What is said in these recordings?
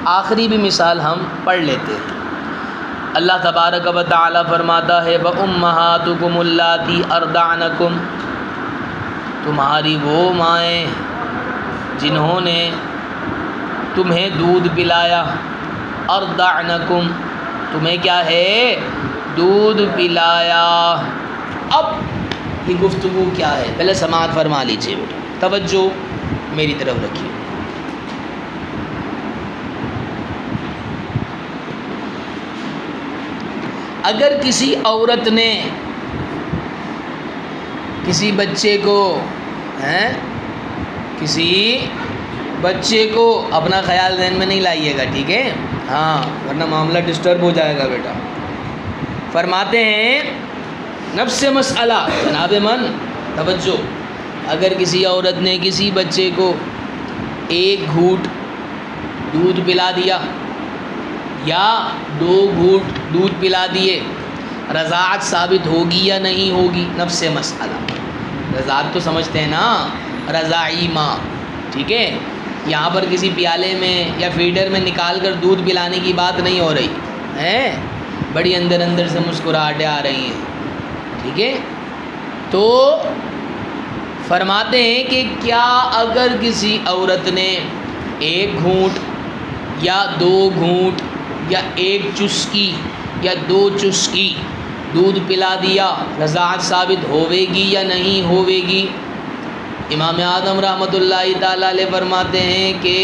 آخری بھی مثال ہم پڑھ لیتے ہیں۔ اللہ تبارک و تعالی فرماتا ہے وَأُمَّهَاتُكُمُ اللَّاتِي أَرْضَعْنَكُمْ، تمہاری وہ مائیں جنہوں نے تمہیں دودھ پلایا، أَرْضَعْنَكُمْ، تمہیں کیا ہے؟ دودھ پلایا۔ اب یہ گفتگو کیا ہے؟ پہلے سماعت فرما لیجیے بیٹا، توجہ میری طرف رکھیے۔ اگر کسی عورت نے کسی بچے کو اپنا خیال ذہن میں نہیں لائیے گا، ٹھیک ہے؟ ہاں، ورنہ معاملہ ڈسٹرب ہو جائے گا بیٹا۔ فرماتے ہیں نفس مسئلہ، جناب من توجہ، اگر کسی عورت نے کسی بچے کو ایک گھونٹ دودھ پلا دیا یا 2 گھونٹ دودھ پلا دیے، رضاعت ثابت ہوگی یا نہیں ہوگی؟ نفس مسئلہ، رضاعت تو سمجھتے ہیں نا، رضاعی ماں، ٹھیک ہے؟ یہاں پر کسی پیالے میں یا فیڈر میں نکال کر دودھ پلانے کی بات نہیں ہو رہی ہے، بڑی اندر سے مسکراہٹیں آ رہی ہیں، ٹھیک ہے؟ تو فرماتے ہیں کہ کیا اگر کسی عورت نے 1 گھونٹ یا 2 گھونٹ یا 1 چسکی یا 2 چسکی دودھ پلا دیا، رضاعت ثابت ہوے گی یا نہیں ہوے گی؟ امام اعظم رحمۃ اللہ تعالیٰ علیہ فرماتے ہیں کہ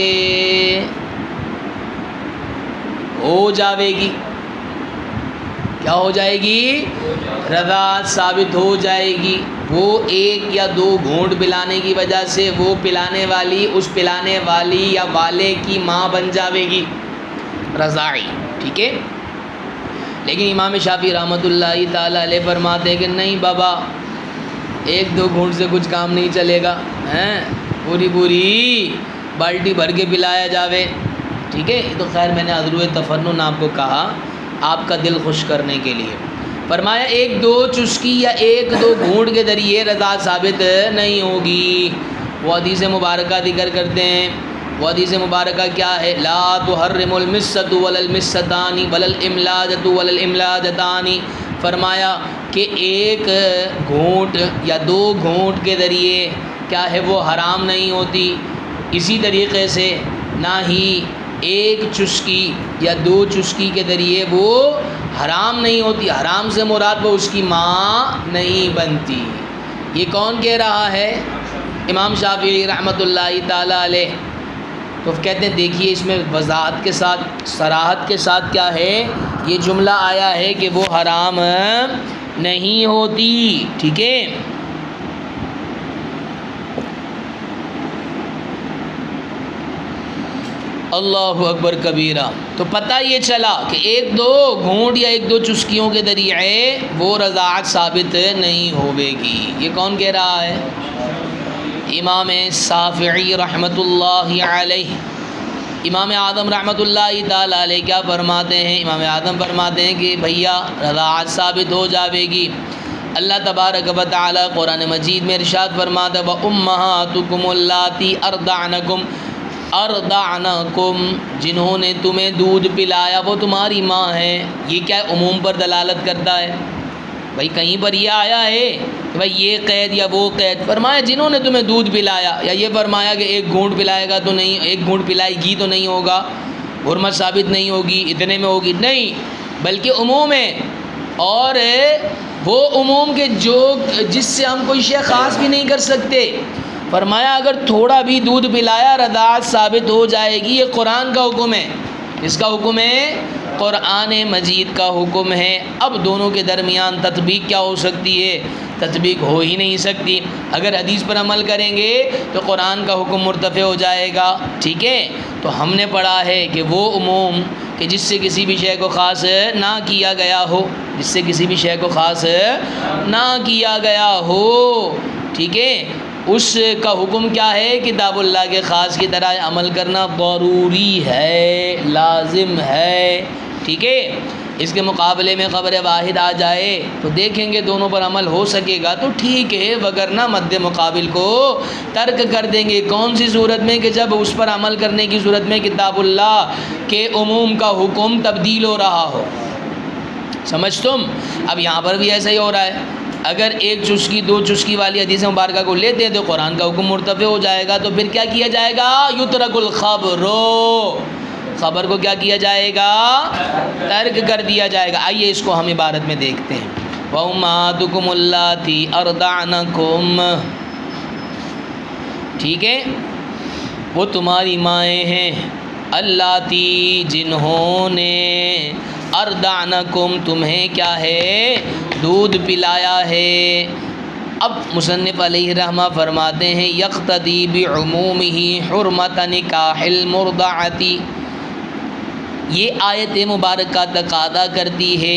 ہو جاوے گی۔ کیا ہو جائے گی؟ رضاعت ثابت ہو جائے گی۔ وہ 1 یا 2 گھونٹ پلانے کی وجہ سے وہ پلانے والی اس پلانے والی یا والے کی ماں بن جاوے گی، رضاعی، ٹھیک ہے؟ لیکن امام شافعی رحمۃ اللہ تعالیٰ علیہ فرماتے ہیں کہ نہیں بابا، 1-2 گھونٹ سے کچھ کام نہیں چلے گا، پوری بالٹی بھر کے پلایا جاوے، ٹھیک ہے؟ یہ تو خیر میں نے عذر تفنن آپ کو کہا آپ کا دل خوش کرنے کے لیے۔ فرمایا 1-2 چسکی یا 1-2 گھونٹ کے ذریعے رضاعت ثابت نہیں ہوگی۔ وہ حدیث مبارکہ ذکر کرتے ہیں، وہ حدیث مبارکہ کیا ہے؟ لا تحرم المسۃ ولا المسۃان ولا الاملاجۃ ولا الاملاجتان، فرمایا کہ 1 گھونٹ یا 2 گھونٹ کے ذریعے کیا ہے وہ حرام نہیں ہوتی، اسی طریقے سے نہ ہی 1 چسکی یا 2 چسکی کے ذریعے وہ حرام نہیں ہوتی۔ حرام سے مراد وہ اس کی ماں نہیں بنتی۔ یہ کون کہہ رہا ہے؟ امام شافعی رحمۃ اللہ تعالیٰ علیہ۔ تو کہتے ہیں دیکھیے اس میں وضاحت کے ساتھ صراحت کے ساتھ کیا ہے، یہ جملہ آیا ہے کہ وہ حرام نہیں ہوتی، ٹھیک ہے؟ اللہ اکبر کبیرہ۔ تو پتہ یہ چلا کہ 1-2 گھونٹ یا 1-2 چسکیوں کے ذریعے وہ رضاعت ثابت نہیں ہوے گی۔ یہ کون کہہ رہا ہے؟ امام شافعی رحمۃ اللہ علیہ۔ امام اعظم رحمۃ اللہ تعالیٰ علیہ کیا فرماتے ہیں؟ امام اعظم فرماتے ہیں کہ بھیا رضاعت ثابت ہو جاوے گی۔ اللہ تبارک و تعالیٰ قرآن مجید میں ارشاد فرماتا ہے وَأُمَّهَاتُكُمُ اللَّاتِي أَرْضَعْنَكُمْ، جنہوں نے تمہیں دودھ پلایا وہ تمہاری ماں ہیں۔ یہ کیا عموم پر دلالت کرتا ہے؟ بھائی کہیں پر یہ آیا ہے کہ بھائی یہ قید یا وہ قید؟ فرمایا جنہوں نے تمہیں دودھ پلایا، یا یہ فرمایا کہ 1 گھونٹ پلائے گا تو نہیں، 1 گھونٹ پلائے گی تو نہیں ہوگا، حرمت ثابت نہیں ہوگی، اتنے میں ہوگی، نہیں، بلکہ عموم ہے۔ اور وہ عموم کے جس سے ہم کوئی شے خاص بھی نہیں کر سکتے۔ فرمایا اگر تھوڑا بھی دودھ پلایا رضاعت ثابت ہو جائے گی۔ یہ قرآن کا حکم ہے۔ اس کا حکم ہے؟ قرآن مجید کا حکم ہے۔ اب دونوں کے درمیان تطبیق کیا ہو سکتی ہے؟ تطبیق ہو ہی نہیں سکتی۔ اگر حدیث پر عمل کریں گے تو قرآن کا حکم مرتفع ہو جائے گا، ٹھیک ہے؟ تو ہم نے پڑھا ہے کہ وہ عموم کہ جس سے کسی بھی شے کو خاص نہ کیا گیا ہو، جس سے کسی بھی شے کو خاص نہ کیا گیا ہو، ٹھیک ہے، اس کا حکم کیا ہے؟ کتاب اللہ کے خاص کی طرح عمل کرنا ضروری ہے، لازم ہے، ٹھیک ہے؟ اس کے مقابلے میں خبر واحد آ جائے تو دیکھیں گے دونوں پر عمل ہو سکے گا تو ٹھیک ہے، وگرنہ مد مقابل کو ترک کر دیں گے۔ کون سی صورت میں؟ کہ جب اس پر عمل کرنے کی صورت میں کتاب اللہ کے عموم کا حکم تبدیل ہو رہا ہو۔ سمجھ تم؟ اب یہاں پر بھی ایسا ہی ہو رہا ہے، اگر ایک چسکی دو چسکی والی حدیث مبارکہ کو لیتے ہیں تو قرآن کا حکم مرتفع ہو جائے گا، تو پھر کیا کیا جائے گا؟ یترک الخبر، خبر کو کیا کیا جائے گا؟ ترک کر دیا جائے گا۔ آئیے اس کو ہم عبارت میں دیکھتے ہیں۔ وَأُمَّهَاتُكُمُ اللَّاتِي أَرْضَعْنَكُمْ، ٹھیک ہے، وہ تمہاری مائیں ہیں، اللاتی جنہوں نے، اردعنکم تمہیں کیا ہے؟ دودھ پلایا ہے۔ اب مصنف علیہ رحمہ فرماتے ہیں یقتدی بعمومہ حرمت نکاح المرضعۃ، یہ آیت مبارکہ تقاضا کرتی ہے،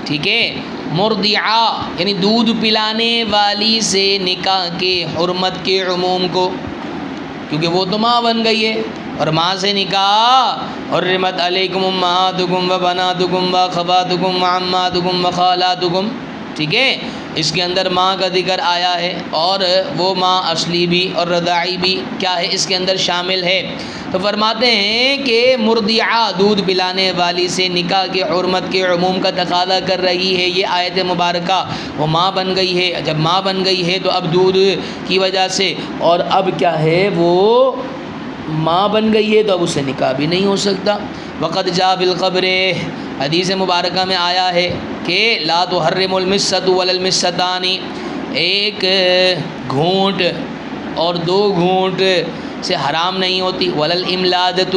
ٹھیک ہے، مرضعہ یعنی دودھ پلانے والی سے نکاح کے حرمت کے عموم کو، کیونکہ وہ تو ماں بن گئی ہے، اور ماں سے نکاح، حرمت علیکم امہاتکم و بناتکم و اخواتکم و عماتکم و خالاتکم، ٹھیک ہے، اس کے اندر ماں کا ذکر آیا ہے، اور وہ ماں اصلی بھی اور رضاعی بھی کیا ہے اس کے اندر شامل ہے۔ تو فرماتے ہیں کہ مرضعہ دودھ پلانے والی سے نکاح کے حرمت کے عموم کا تقاضا کر رہی ہے یہ آیت مبارکہ۔ وہ ماں بن گئی ہے، جب ماں بن گئی ہے تو اب دودھ کی وجہ سے، اور اب کیا ہے وہ ماں بن گئی ہے تو اب اس سے نکاح بھی نہیں ہو سکتا۔ وقد جاء بالخبر، حدیث مبارکہ میں آیا ہے کہ لا تحرم المسۃ ولا المسۃان، ایک گھونٹ اور دو گھونٹ سے حرام نہیں ہوتی، ولا الاملادۃ،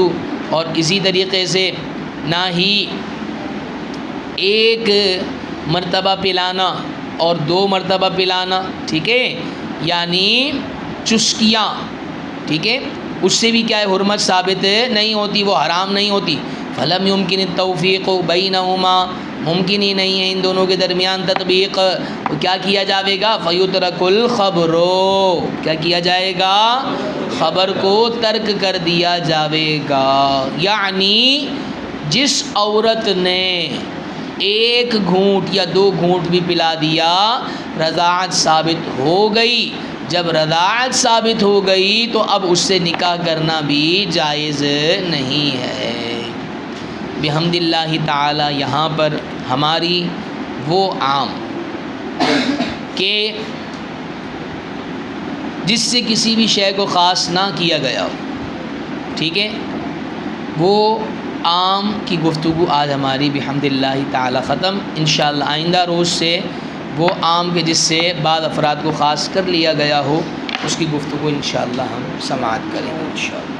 اور اسی طریقے سے نہ ہی ایک مرتبہ پلانا اور دو مرتبہ پلانا، ٹھیک ہے، یعنی چسکیاں، ٹھیک ہے، اس سے بھی کیا ہے حرمت ثابت نہیں ہوتی، وہ حرام نہیں ہوتی۔ فلم يمكن التوفیق بینہما، ممکن ہی نہیں ہے ان دونوں کے درمیان تطبیق، تو کیا کیا جائے گا؟ فیترک الخبر، کیا کیا جائے گا؟ خبر کو ترک کر دیا جائے گا۔ یعنی جس عورت نے ایک گھونٹ یا دو گھونٹ بھی پلا دیا رضاعت ثابت ہو گئی، جب رضاعت ثابت ہو گئی تو اب اس سے نکاح کرنا بھی جائز نہیں ہے۔ بحمد اللہ تعالی یہاں پر ہماری وہ عام کہ جس سے کسی بھی شے کو خاص نہ کیا گیا ہو، ٹھیک ہے، وہ عام کی گفتگو آج ہماری بحمد اللہ تعالی ختم۔ انشاءاللہ آئندہ روز سے وہ عام کے جس سے بعض افراد کو خاص کر لیا گیا ہو اس کی گفتگو انشاءاللہ ہم سماعت کریں گے انشاءاللہ۔